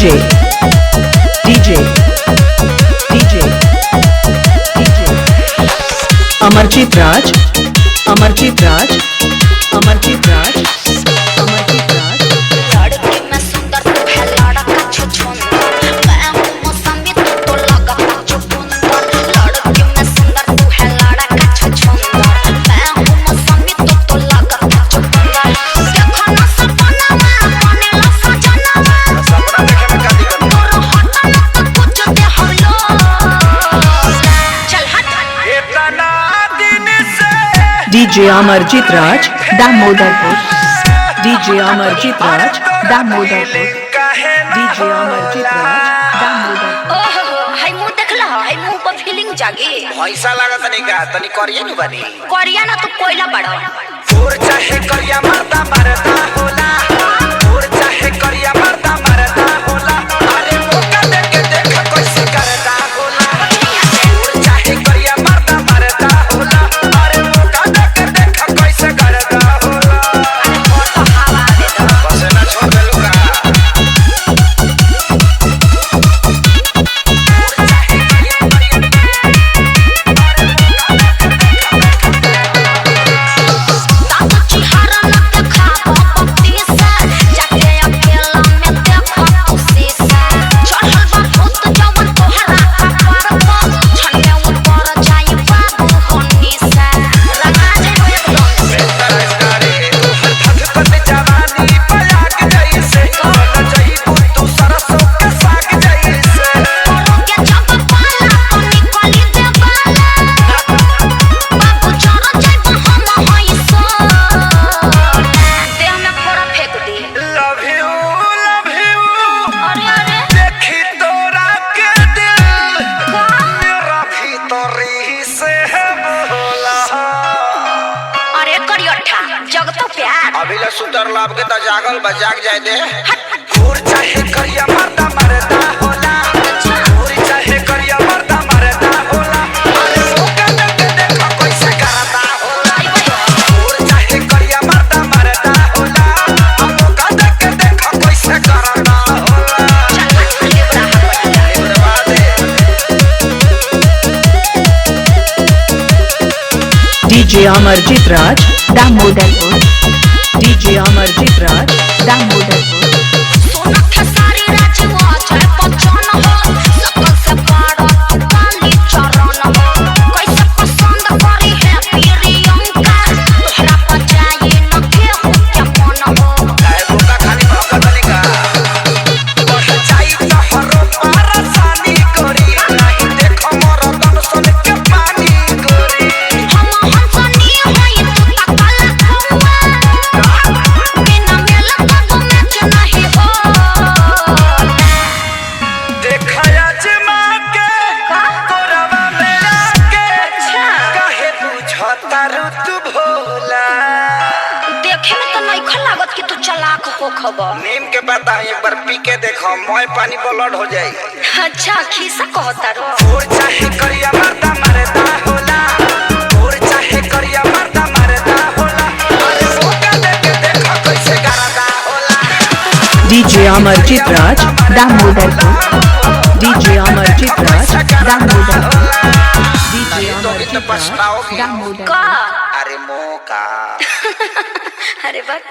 DJ DJ DJ DJ Amarjeet राज अमरजीत राज अमरजीत राज अमरजीत राज। लड़की में सुंदर तू है लड़का छुछुंदर, मैं हूँ मौसमी तू तो लगता चुकंदर। लड़की में सुंदर तू है लड़का छुछुंदर, मैं हूँ मौसमी तू तो लगता चुकंदर। देखो ना सपना में बने ला सजना में, सपना देखे में का दिक्कत तोर हटा ना तो कुछ दे हम लोग। चल हट इतना दिन से DJ अमरजीत राज दामोदरपुर DJ अमरजीत राज दामोदरपुर DJ अमरजीत राज दामोदरपुर। ओहो हाय मुंह देखला हाय मुंह पर फीलिंग जागे। पैसा लागत नहीं का तनी करिए नु बनी कोरिया ना तू कोयला बड़ा तोर चाहे करिया मरदा मरदा होला, तोर चाहे करिया मरदा मरदा होला। अरे मौका दे के देख कैसे करदा होला, तोर चाहे करिया मरदा मरदा होला। अरे मौका दे के देख कैसे करदा होला। और तो हवा दे दो। बस ना छोड़ दे लुका तातो चिहारा न देखा बत्ती से, जाके अकेला में देखो तू शीशा। चढ़ल बा भूत जवन तोहरा कपार पर, छन्ने ऊपर जाई बाबू होनी से। लगा जाइबो एकदम से। तरकारी तू धधकत जवानी पयाग जैसे बन जइबू तू सरसों के साग जैसे। तोरो के जब पाला तो निकली दे बाला, बाबू चढ़ जाइबो हम हई सो। देह में फोड़ा फेंक दे। लव यू अरे अरे देखी तोरा के दिल का मेरा भीतरी से बोला। अरे करियठा जग तो प्यार। अभी ले सुतर लाभ के त जागल बा जाग जाए दे। तोर चाहे करिया मरदा मरदा होला, तोर चाहे करिया मरदा मरदा होला। अरे मौका दे के देख कैसे करदा होला, तोर चाहे करिया मरदा मरदा होला। मौका दे के देख कैसे करदा होला। लेबरवा दे DJ अमरजीत राज दामोदरपुर DJ अमरजीत राज दामोदरपुर। सोना खेसारी राजवा जय बच्चन हो, सकल से बड़ा तू काली चरण हो। कैसे पसंद करी है प्रियंका, तोहरा बजाई न केहू के मन हो। काहे भूखा खाली भौंकतनी का बढ़ जाई त हरो परेशानी करी नहीं देखो मोर तन सन के पानी गोरी। हम हंसनी होई तू त काला खौआ, बिना मेल कदम मैच नहीं हो। देखा अजमा के कोरवा में आके काहे बुझता ऋतु भोला। देखे में तो नहीं खल लागत कि तू चालाक हो खबर। नीम के पत्ता एक बार पी के देखो मोय पानी ब्लड हो जाई। अच्छा खीसा कहता रो। तोर चाहे करिया मरदा मरदा होला, तोर चाहे करिया मरदा मरदा होला। अरे मौका दे के देख कैसे करदा होला। DJ अमरजीत राज दामोदरपुर DJ अमरजीत राज दामोदरपुर DJ नहीं तो भी तो अमरजीत राज पछताओगी। दामोदरपुर। का अरे मौका अरे बस